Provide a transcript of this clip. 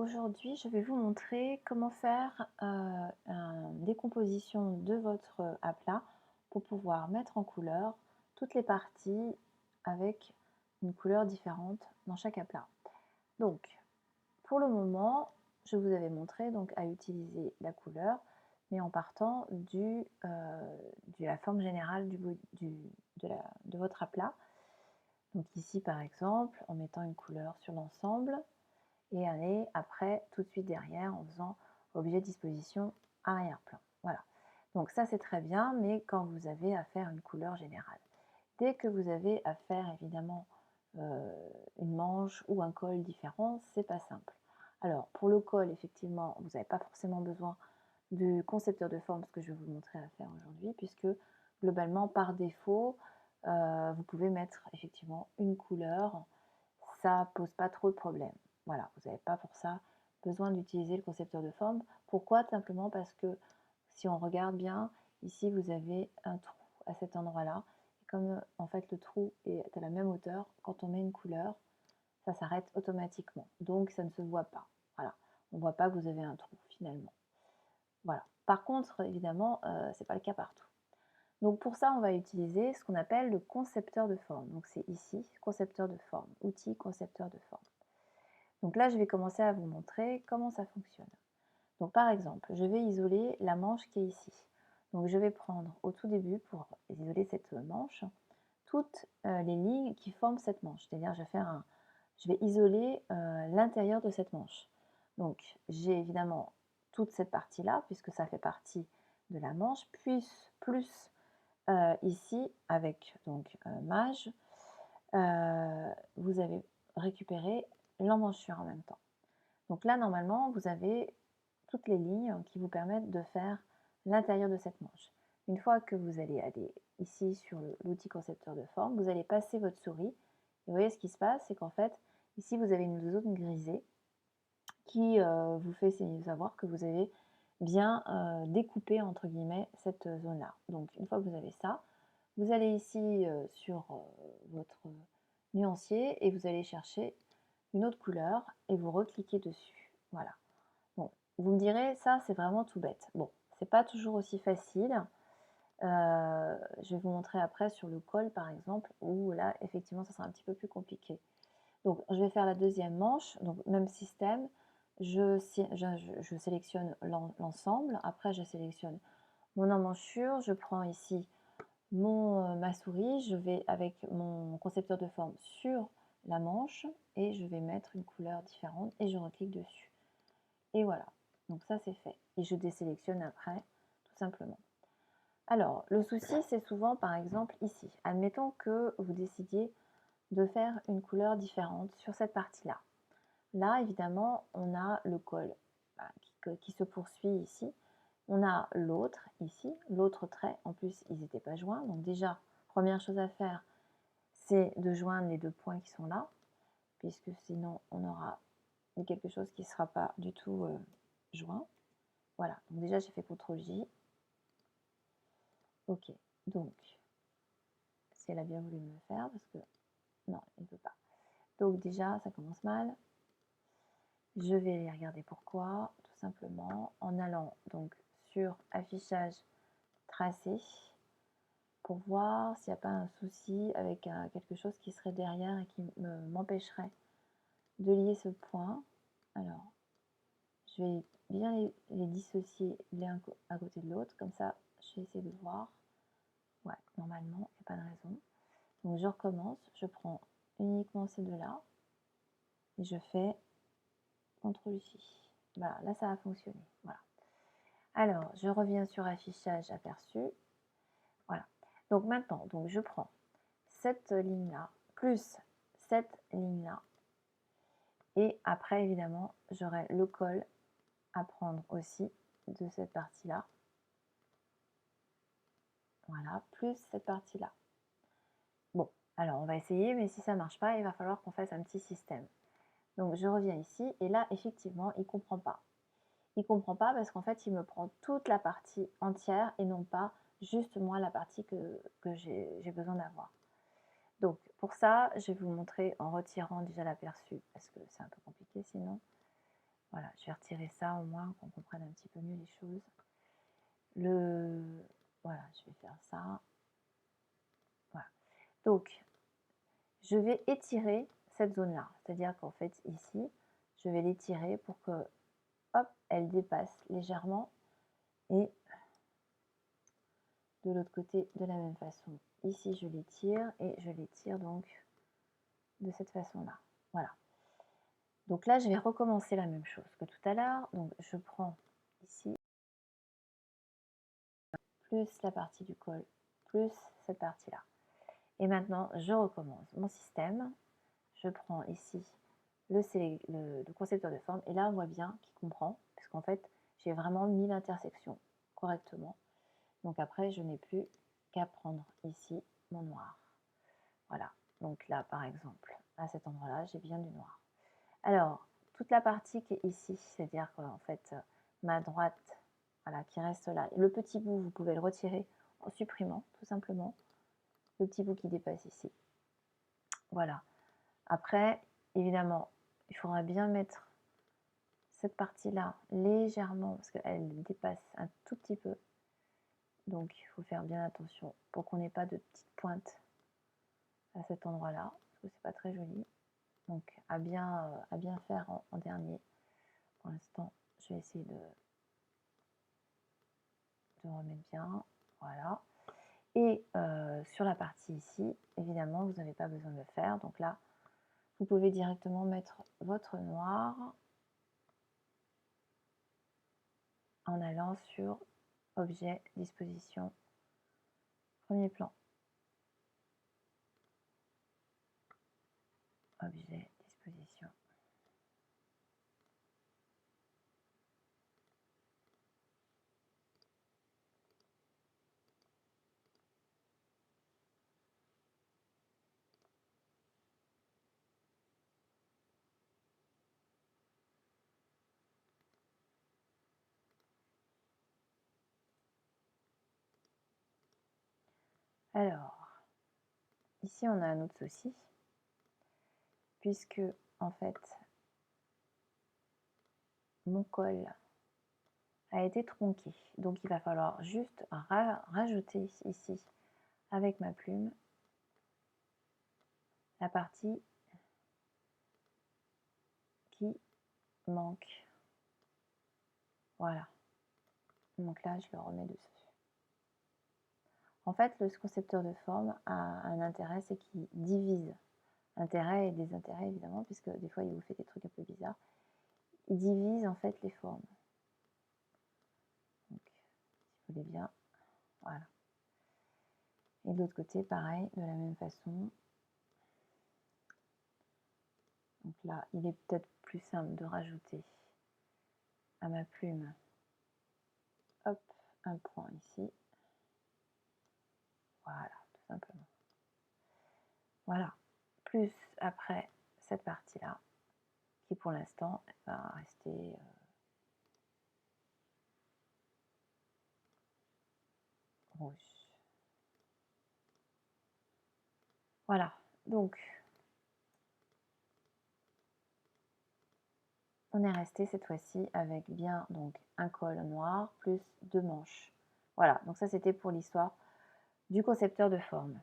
Aujourd'hui, je vais vous montrer comment faire une décomposition de votre aplat pour pouvoir mettre en couleur toutes les parties avec une couleur différente dans chaque aplat. Donc, pour le moment, je vous avais montré donc à utiliser la couleur, mais en partant de la forme générale de votre aplat. Donc ici, par exemple, en mettant une couleur sur l'ensemble, et aller après tout de suite derrière en faisant objet disposition arrière-plan. Voilà. Donc ça c'est très bien, mais quand vous avez à faire une couleur générale. Dès que vous avez à faire évidemment une manche ou un col différent, c'est pas simple. Alors pour le col, effectivement, vous n'avez pas forcément besoin du concepteur de forme, ce que je vais vous montrer à faire aujourd'hui, puisque globalement par défaut, vous pouvez mettre effectivement une couleur, ça pose pas trop de problème. Voilà, vous n'avez pas pour ça besoin d'utiliser le concepteur de forme. Pourquoi? Simplement parce que si on regarde bien, ici vous avez un trou à cet endroit-là. Et comme en fait le trou est à la même hauteur, quand on met une couleur, ça s'arrête automatiquement. Donc ça ne se voit pas. Voilà, on ne voit pas que vous avez un trou finalement. Voilà. Par contre, évidemment, ce n'est pas le cas partout. Donc pour ça, on va utiliser ce qu'on appelle le concepteur de forme. Donc c'est ici, concepteur de forme, outil concepteur de forme. Donc là, je vais commencer à vous montrer comment ça fonctionne. Donc par exemple, je vais isoler la manche qui est ici. Donc je vais prendre au tout début, pour isoler cette manche, toutes les lignes qui forment cette manche. C'est-à-dire, je vais isoler l'intérieur de cette manche. Donc j'ai évidemment toute cette partie-là, puisque ça fait partie de la manche, plus ici, avec donc mage, vous avez récupéré l'emmanchure en même temps. Donc là, normalement, vous avez toutes les lignes qui vous permettent de faire l'intérieur de cette manche. Une fois que vous allez aller ici sur l'outil concepteur de forme, vous allez passer votre souris. Et vous voyez ce qui se passe, c'est qu'en fait, ici, vous avez une zone grisée qui vous fait savoir que vous avez bien découpé, entre guillemets, cette zone-là. Donc, une fois que vous avez ça, vous allez ici sur votre nuancier et vous allez chercher une autre couleur et vous recliquez dessus. Voilà. Bon, vous me direz, ça c'est vraiment tout bête. Bon, c'est pas toujours aussi facile. Je vais vous montrer après sur le col par exemple, où là effectivement ça sera un petit peu plus compliqué. Donc je vais faire la deuxième manche, donc même système. Je sélectionne l'ensemble, après je sélectionne mon emmanchure, je prends ici ma souris, je vais avec mon concepteur de forme sur la manche et je vais mettre une couleur différente et je reclique dessus. Et voilà, donc ça c'est fait. Et je désélectionne après, tout simplement. Alors, le souci c'est souvent par exemple ici. Admettons que vous décidiez de faire une couleur différente sur cette partie-là. Là, évidemment, on a le col qui se poursuit ici. On a l'autre ici, l'autre trait. En plus, ils n'étaient pas joints. Donc déjà, première chose à faire, c'est de joindre les deux points qui sont là, puisque sinon, on aura quelque chose qui ne sera pas du tout joint. Voilà, donc déjà, j'ai fait CTRL-J. Ok, donc, si elle a bien voulu me le faire, parce que non, elle ne peut pas. Donc déjà, ça commence mal. Je vais aller regarder pourquoi, tout simplement en allant donc sur affichage tracé pour voir s'il n'y a pas un souci avec quelque chose qui serait derrière et qui m'empêcherait de lier ce point. Alors, je vais bien les dissocier l'un à côté de l'autre, comme ça je vais essayer de voir. Ouais, normalement, il n'y a pas de raison. Donc je recommence, je prends uniquement ces deux-là et je fais CTRL-J. Voilà, là ça a fonctionné. Voilà. Alors, je reviens sur affichage aperçu. Voilà. Donc maintenant, donc je prends cette ligne-là, plus cette ligne-là. Et après, évidemment, j'aurai le col à prendre aussi de cette partie-là. Voilà, plus cette partie-là. Bon, alors on va essayer, mais si ça ne marche pas, il va falloir qu'on fasse un petit système. Donc je reviens ici, et là, effectivement, il ne comprend pas. Il ne comprend pas parce qu'en fait, il me prend toute la partie entière et non pas juste moi la partie que j'ai besoin d'avoir. Donc pour ça, je vais vous montrer en retirant déjà l'aperçu parce que c'est un peu compliqué sinon. Voilà, je vais retirer ça au moins qu'on comprenne un petit peu mieux les choses. Voilà, je vais faire ça. Voilà. Donc, je vais étirer cette zone-là. C'est-à-dire qu'en fait, ici, je vais l'étirer pour que, hop, elle dépasse légèrement. Et de l'autre côté, de la même façon. Ici, je l'étire et je l'étire donc de cette façon-là. Voilà. Donc là, je vais recommencer la même chose que tout à l'heure. Donc, je prends ici, plus la partie du col, plus cette partie-là. Et maintenant, je recommence mon système. Je prends ici le concepteur de forme. Et là, on voit bien qu'il comprend, puisqu'en fait, j'ai vraiment mis l'intersection correctement. Donc après, je n'ai plus qu'à prendre ici mon noir. Voilà. Donc là, par exemple, à cet endroit-là, j'ai bien du noir. Alors, toute la partie qui est ici, c'est-à-dire qu'en fait, ma droite, voilà, qui reste là, le petit bout, vous pouvez le retirer en supprimant, tout simplement, le petit bout qui dépasse ici. Voilà. Après, évidemment, il faudra bien mettre cette partie-là légèrement, parce qu'elle dépasse un tout petit peu. Donc, il faut faire bien attention pour qu'on n'ait pas de petites pointes à cet endroit-là, parce que c'est pas très joli. Donc, à bien faire en dernier. Pour l'instant, je vais essayer de remettre bien. Voilà. Et sur la partie ici, évidemment, vous n'avez pas besoin de le faire. Donc là, vous pouvez directement mettre votre noir en allant sur Objet, Disposition, Premier plan. Objet, Disposition. Alors, ici on a un autre souci, puisque en fait, mon col a été tronqué. Donc il va falloir juste rajouter ici, avec ma plume, la partie qui manque. Voilà. Donc là, je le remets dessus. En fait, le concepteur de forme a un intérêt, c'est qu'il divise. Intérêt et désintérêt, évidemment, puisque des fois, il vous fait des trucs un peu bizarres. Il divise, en fait, les formes. Donc, si vous voulez bien, voilà. Et de l'autre côté, pareil, de la même façon. Donc là, il est peut-être plus simple de rajouter à ma plume, hop, un point ici. Voilà, tout simplement. Voilà. Plus après cette partie-là, qui pour l'instant va rester rouge. Voilà, donc on est resté cette fois-ci avec bien donc un col noir plus 2 manches. Voilà, donc ça c'était pour l'histoire du concepteur de forme.